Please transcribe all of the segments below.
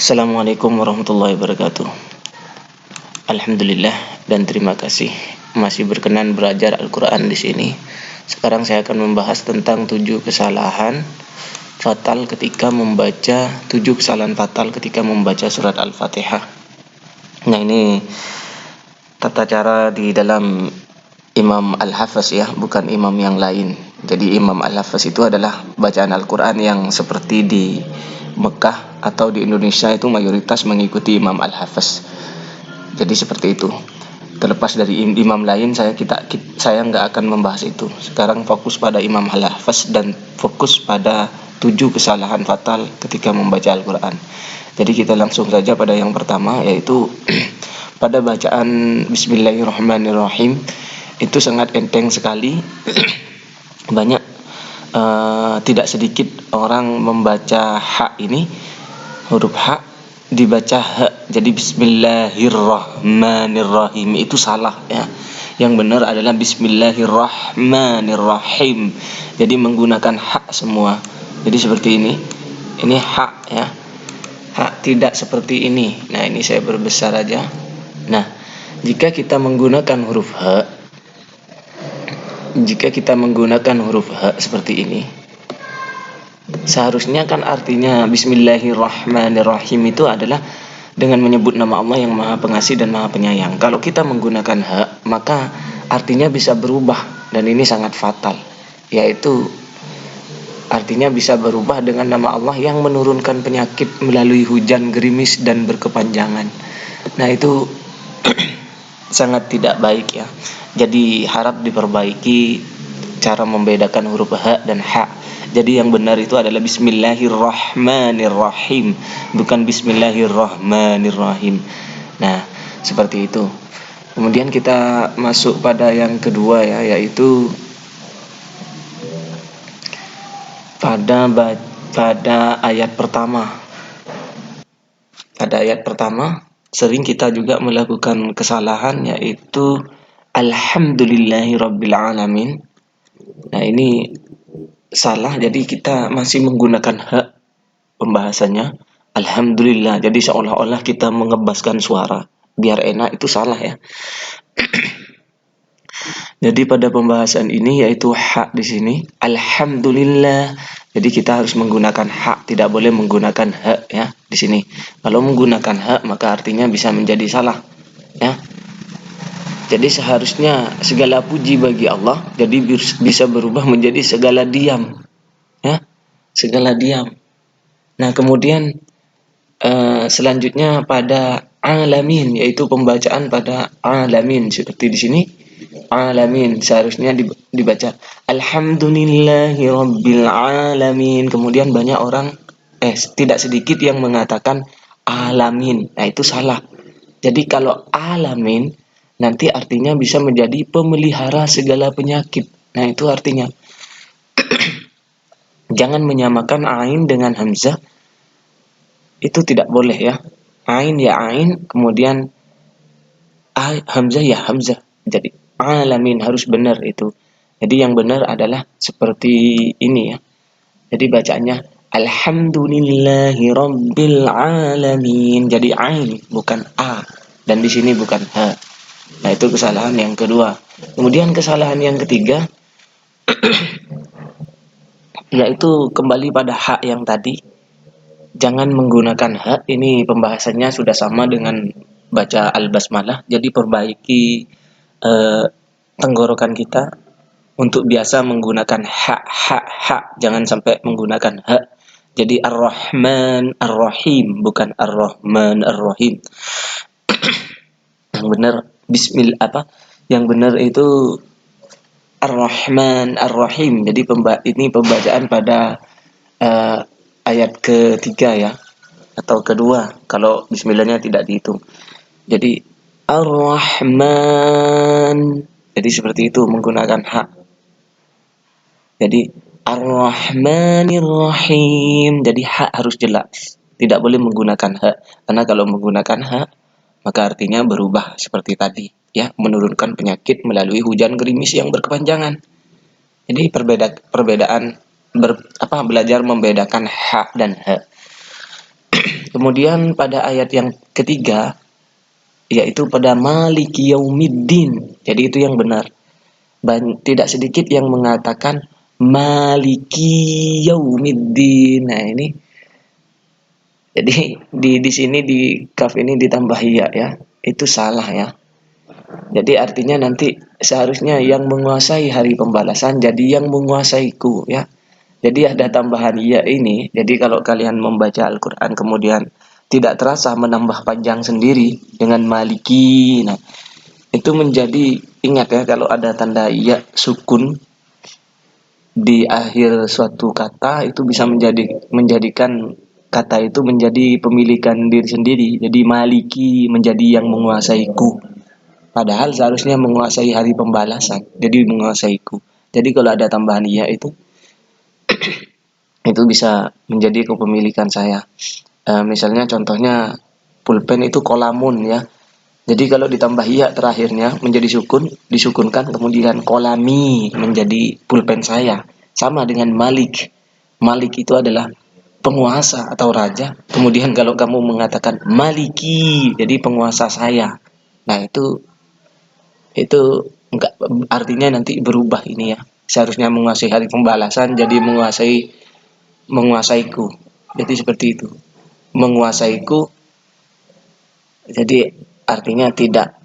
Assalamualaikum warahmatullahi wabarakatuh. Alhamdulillah dan terima kasih masih berkenan belajar Al-Quran di sini. Sekarang saya akan membahas tentang 7 kesalahan fatal ketika membaca 7 kesalahan fatal ketika membaca surat Al-Fatihah. Nah, ini tata cara di dalam Imam Al-Hafiz ya, bukan imam yang lain. Jadi Imam Al-Hafiz itu adalah bacaan Al-Quran yang seperti di Mekah atau di Indonesia itu mayoritas mengikuti Imam Al-Hafiz. Jadi seperti itu. Terlepas dari imam lain, saya nggak akan membahas itu. Sekarang fokus pada Imam Al-Hafiz dan fokus pada 7 kesalahan fatal ketika membaca Al-Quran. Jadi kita langsung saja pada yang pertama, yaitu pada bacaan Bismillahirrahmanirrahim. Itu sangat enteng sekali. Banyak tidak sedikit orang membaca ha ini, huruf ha dibaca ha, jadi Bismillahirrahmanirrahim itu salah ya. Yang benar adalah Bismillahirrahmanirrahim. Jadi menggunakan ha semua. Jadi seperti ini ha ya, ha, tidak seperti ini. Nah, ini saya berbesar aja. Nah, jika kita menggunakan huruf ha seperti ini, seharusnya kan artinya Bismillahirrahmanirrahim itu adalah dengan menyebut nama Allah yang Maha Pengasih dan Maha Penyayang. Kalau kita menggunakan ha, maka artinya bisa berubah, dan ini sangat fatal, yaitu artinya bisa berubah dengan nama Allah yang menurunkan penyakit melalui hujan gerimis dan berkepanjangan. Nah, itu sangat tidak baik ya. Jadi harap diperbaiki cara membedakan huruf ha dan ha. Jadi yang benar itu adalah Bismillahirrahmanirrahim, bukan Bismillahirrahmanirrahim. Nah, seperti itu. Kemudian kita masuk pada yang kedua ya, yaitu pada ayat pertama. Pada ayat pertama sering kita juga melakukan kesalahan, yaitu Alhamdulillahirabbil alamin. Nah, ini salah, jadi kita masih menggunakan ha pembahasannya Alhamdulillah, jadi seolah-olah kita mengebaskan suara biar enak, itu salah ya. Jadi pada pembahasan ini yaitu ha di sini Alhamdulillah. Jadi kita harus menggunakan ha, tidak boleh menggunakan ha ya di sini. Kalau menggunakan ha maka artinya bisa menjadi salah ya. Jadi seharusnya segala puji bagi Allah, jadi bisa berubah menjadi segala diam ya, segala diam. Nah, kemudian selanjutnya pada alamin, yaitu pembacaan pada alamin seperti di sini alamin, seharusnya dibaca Alhamdulillahirabbil alamin. Kemudian banyak orang tidak sedikit yang mengatakan alamin. Nah, itu salah. Jadi kalau alamin nanti artinya bisa menjadi pemelihara segala penyakit. Nah, itu artinya jangan menyamakan ain dengan hamzah. Itu tidak boleh ya. Ain ya ain, kemudian hamzah ya hamzah. Jadi alamin harus benar itu. Jadi yang benar adalah seperti ini ya. Jadi bacaannya Alhamdulillahirabbil alamin. Jadi ain bukan a, dan di sini bukan ha. Nah, itu kesalahan yang kedua. Kemudian kesalahan yang ketiga yaitu kembali pada ha yang tadi. Jangan menggunakan ha, ini pembahasannya sudah sama dengan baca al-basmalah. Jadi perbaiki tenggorokan kita untuk biasa menggunakan ha, jangan sampai menggunakan ha. Jadi Ar-Rahman Ar-Rahim, bukan Ar-Rahman Ar-Rahim. Yang benar yang benar itu Ar-Rahman Ar-Rahim. Jadi ini pembacaan pada ayat ketiga ya, atau kedua kalau bismillahnya tidak dihitung. Jadi Ar-Rahman, jadi seperti itu menggunakan ha. Jadi Ar-Rahmanir-Rahim, jadi ha harus jelas, tidak boleh menggunakan ha, karena kalau menggunakan ha maka artinya berubah seperti tadi ya, menurunkan penyakit melalui hujan gerimis yang berkepanjangan. Jadi belajar membedakan ha dan ha. Kemudian pada ayat yang ketiga, yaitu pada Maliki Yaumiddin. Jadi itu yang benar. Tidak sedikit yang mengatakan Maliki Yaumiddin. Nah, ini jadi di sini di kaf ini ditambah ya. Itu salah ya. Jadi artinya nanti seharusnya yang menguasai hari pembalasan jadi yang menguasaiku ya. Jadi ada tambahan ya ini. Jadi kalau kalian membaca Al-Qur'an kemudian tidak terasa menambah panjang sendiri dengan maliki. Nah, itu menjadi ingat ya kalau ada tanda ya sukun di akhir suatu kata itu bisa menjadikan kata itu menjadi pemilikan diri sendiri. Jadi maliki menjadi yang menguasaiku. Padahal seharusnya menguasai hari pembalasan. Jadi menguasaiku. Jadi kalau ada tambahan iya itu bisa menjadi kepemilikan saya. Misalnya contohnya pulpen itu kolamun ya. Jadi kalau ditambah iya terakhirnya menjadi sukun, disukunkan kemudian kolami menjadi pulpen saya. Sama dengan Malik. Malik itu adalah penguasa atau raja. Kemudian kalau kamu mengatakan Maliki, jadi penguasa saya. Nah, itu enggak artinya nanti berubah ini ya. Seharusnya menguasai hari pembalasan jadi menguasaiku. Jadi seperti itu. Menguasaiku jadi artinya tidak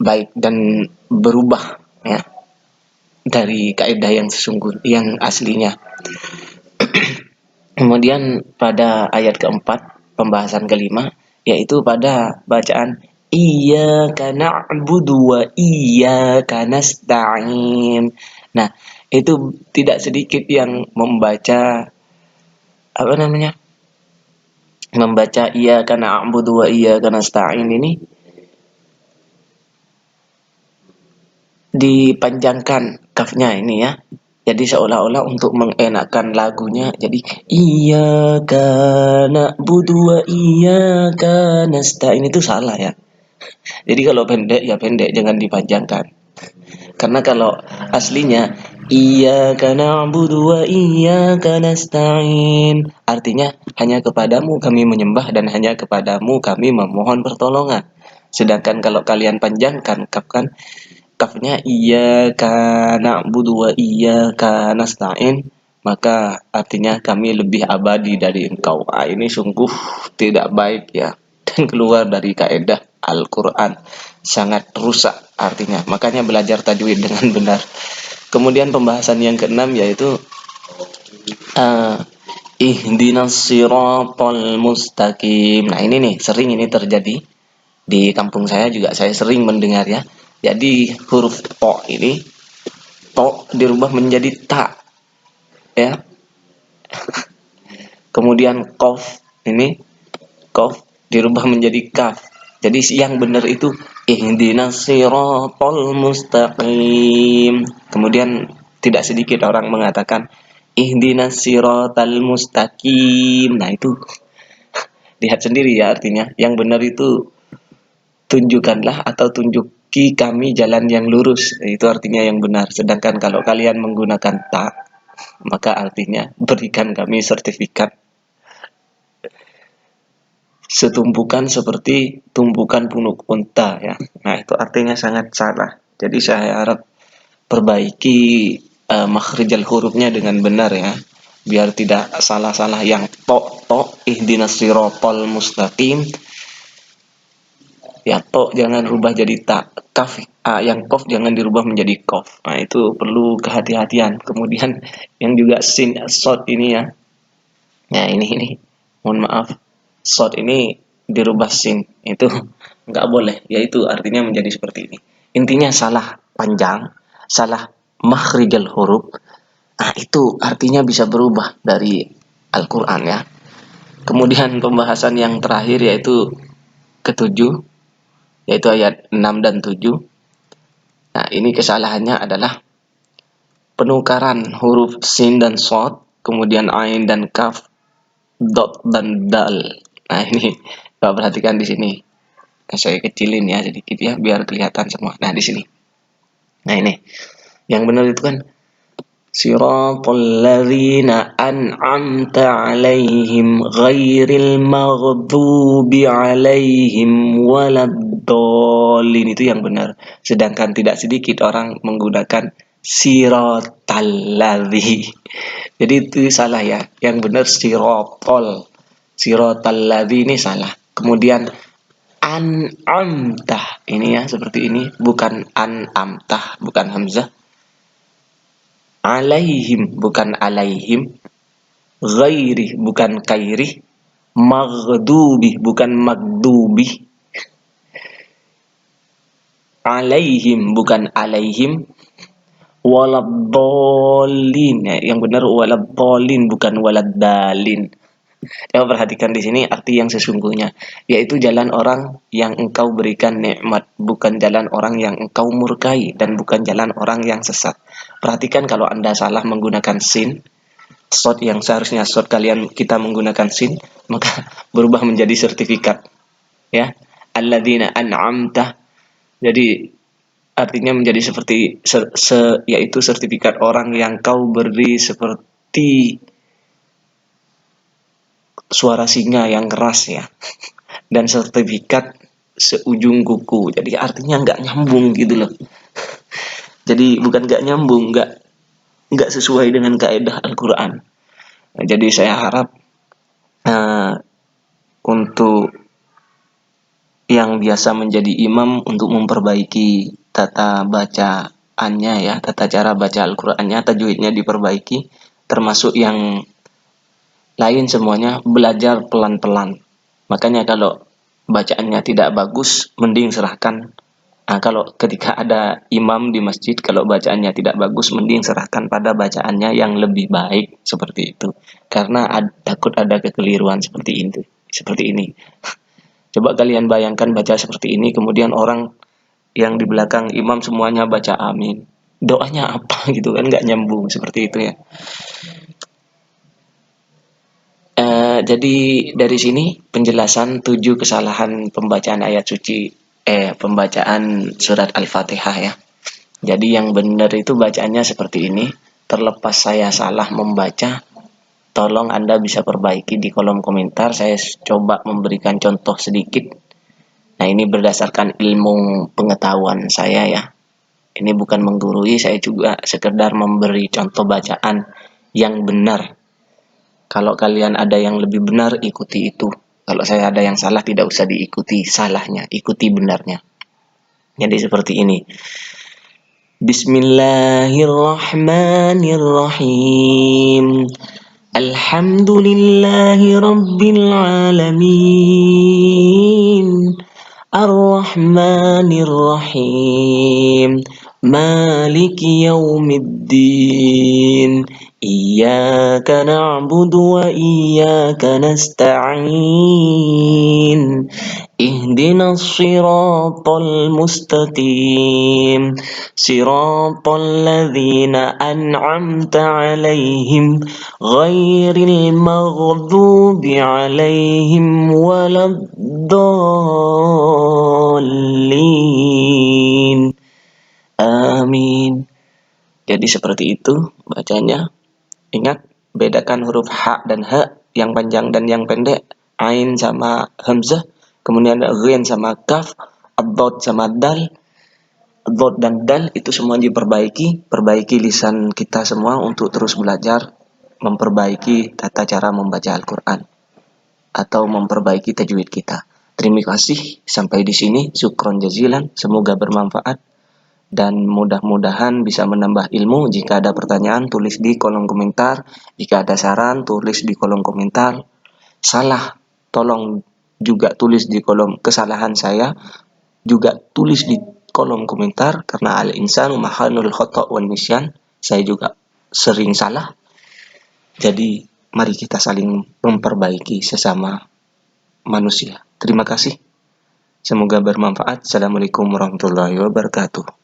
baik dan berubah ya dari kaidah yang yang aslinya. Kemudian pada ayat keempat pembahasan kelima yaitu pada bacaan iyyaka na'budu wa iyyaka nasta'in. Nah, itu tidak sedikit yang membaca apa namanya? Membaca iyyaka na'budu wa iyyaka nasta'in ini dipanjangkan kafnya ini ya. Jadi seolah-olah untuk mengenakkan lagunya jadi iyyaka na'budu wa iyyaka nasta'in itu salah ya. Jadi kalau pendek ya pendek jangan dipanjangkan. Karena kalau aslinya iyyaka na'budu wa iyyaka nasta'in artinya hanya kepadamu kami menyembah dan hanya kepadamu kami memohon pertolongan. Sedangkan kalau kalian panjangkan kafnya iyyaka na'budu wa iyyaka nasta'in maka artinya kami lebih abadi dari engkau. Ini sungguh tidak baik ya dan keluar dari kaidah Al-Qur'an. Sangat rusak artinya. Makanya belajar tajwid dengan benar. Kemudian pembahasan yang keenam yaitu ihdinas siratal mustaqim. Nah, ini nih sering ini terjadi di kampung saya juga saya sering mendengar ya. Jadi huruf to dirubah menjadi ta ya. Kemudian kof dirubah menjadi kaf. Jadi yang benar itu ihdinas siratal mustaqim. Kemudian tidak sedikit orang mengatakan ihdinas siratal mustaqim. Nah, itu lihat sendiri ya artinya. Yang benar itu tunjukkanlah atau tunjuki kami jalan yang lurus. Itu artinya yang benar. Sedangkan kalau kalian menggunakan ta, maka artinya berikan kami sertifikat setumpukan seperti tumpukan punuk unta ya. Nah, itu artinya sangat salah. Jadi saya harap perbaiki makhrijal hurufnya dengan benar ya. Biar tidak salah-salah yang to ihdinas siratal mustaqim. Ya to jangan rubah jadi ta. Kaf yang kof jangan dirubah menjadi kof. Nah, itu perlu kehati-hatian. Kemudian yang juga sin sod ini ya. Nah, ini mohon maaf. Sod ini dirubah sin itu nggak boleh yaitu artinya menjadi seperti ini intinya salah panjang salah makhrijal huruf nah itu artinya bisa berubah dari Al-Quran ya. Kemudian pembahasan yang terakhir yaitu ketujuh yaitu ayat 6 dan 7. Nah, ini kesalahannya adalah penukaran huruf sin dan sod kemudian ain dan kaf dot dan dal. Nah, ini Pak perhatikan di sini. Nah, saya kecilin ya sedikit ya biar kelihatan semua. Nah, di sini. Nah, ini. Yang benar itu kan Siratal ladzina an'amta 'alaihim ghairil maghdubi 'alaihim waladdallin. Itu yang benar. Sedangkan tidak sedikit orang menggunakan siratal ladzi. Jadi itu salah ya. Yang benar siratal. Siratal ladzi ini salah. Kemudian an'amta ini ya seperti ini, bukan an'amta, bukan hamzah. Alaihim bukan alaihim, ghairi bukan kairi, maghdubi bukan magdubi, alaihim bukan alaihim, waladdallin. Yang benar waladdallin bukan waladdalin. Coba perhatikan di sini arti yang sesungguhnya, yaitu jalan orang yang engkau berikan nikmat, bukan jalan orang yang engkau murkai, dan bukan jalan orang yang sesat. Perhatikan kalau Anda salah menggunakan sin, shot yang seharusnya shot kalian kita menggunakan sin, maka berubah menjadi sertifikat. Ya, alladzina an'amta. Jadi artinya menjadi seperti yaitu sertifikat orang yang kau beri seperti suara singa yang keras ya, dan sertifikat seujung kuku. Jadi artinya nggak nyambung gitu loh. Jadi bukan nggak nyambung, nggak sesuai dengan kaidah Al-Quran. Nah, jadi saya harap untuk yang biasa menjadi imam untuk memperbaiki tata bacaannya ya, tata cara baca Al-Qurannya, tajwidnya diperbaiki, termasuk yang lain semuanya belajar pelan-pelan. Makanya kalau bacaannya tidak bagus, mending serahkan. Nah, kalau ketika ada imam di masjid, kalau bacaannya tidak bagus, mending serahkan pada bacaannya yang lebih baik seperti itu. Karena takut ada kekeliruan seperti itu, seperti ini. Coba kalian bayangkan baca seperti ini, kemudian orang yang di belakang imam semuanya baca amin. Doanya apa gitu kan, nggak nyambung seperti itu ya. Jadi dari sini penjelasan 7 kesalahan pembacaan ayat suci, pembacaan surat Al-Fatihah ya. Jadi yang benar itu bacaannya seperti ini. Terlepas saya salah membaca, tolong Anda bisa perbaiki di kolom komentar. Saya coba memberikan contoh sedikit. Nah, ini berdasarkan ilmu pengetahuan saya ya. Ini bukan menggurui, saya juga sekedar memberi contoh bacaan yang benar. Kalau kalian ada yang lebih benar, ikuti itu. Kalau saya ada yang salah, tidak usah diikuti salahnya, ikuti benarnya. Jadi seperti ini. Bismillahirrahmanirrahim. Alhamdulillahi rabbil alamin. Ar-Rahmanir-Rahim. Maliki yaumiddin. Iyyaka na'budu wa iyyaka nasta'in. Ihdinas siratal mustaqim. Siratal ladzina an'amta 'alaihim ghairil maghdubi 'alaihim waladdallin. Amin. Jadi seperti itu bacanya. Ingat, bedakan huruf ha dan ha, yang panjang dan yang pendek, ain sama hamzah, kemudian ada ghin sama kaf, ad-dad sama dal, dad dan dal itu semua diperbaiki. Perbaiki lisan kita semua untuk terus belajar memperbaiki tata cara membaca Al-Quran atau memperbaiki tajwid kita. Terima kasih, sampai di sini. Syukron jazilan, semoga bermanfaat dan mudah-mudahan bisa menambah ilmu. Jika ada pertanyaan, tulis di kolom komentar. Jika ada saran, tulis di kolom komentar. Salah, tolong juga tulis di kolom kesalahan saya, juga tulis di kolom komentar, karena al-insanu mahalul khata' wan nisyan. Saya juga sering salah. Jadi mari kita saling memperbaiki sesama manusia. Terima kasih. Semoga bermanfaat. Assalamualaikum warahmatullahi wabarakatuh.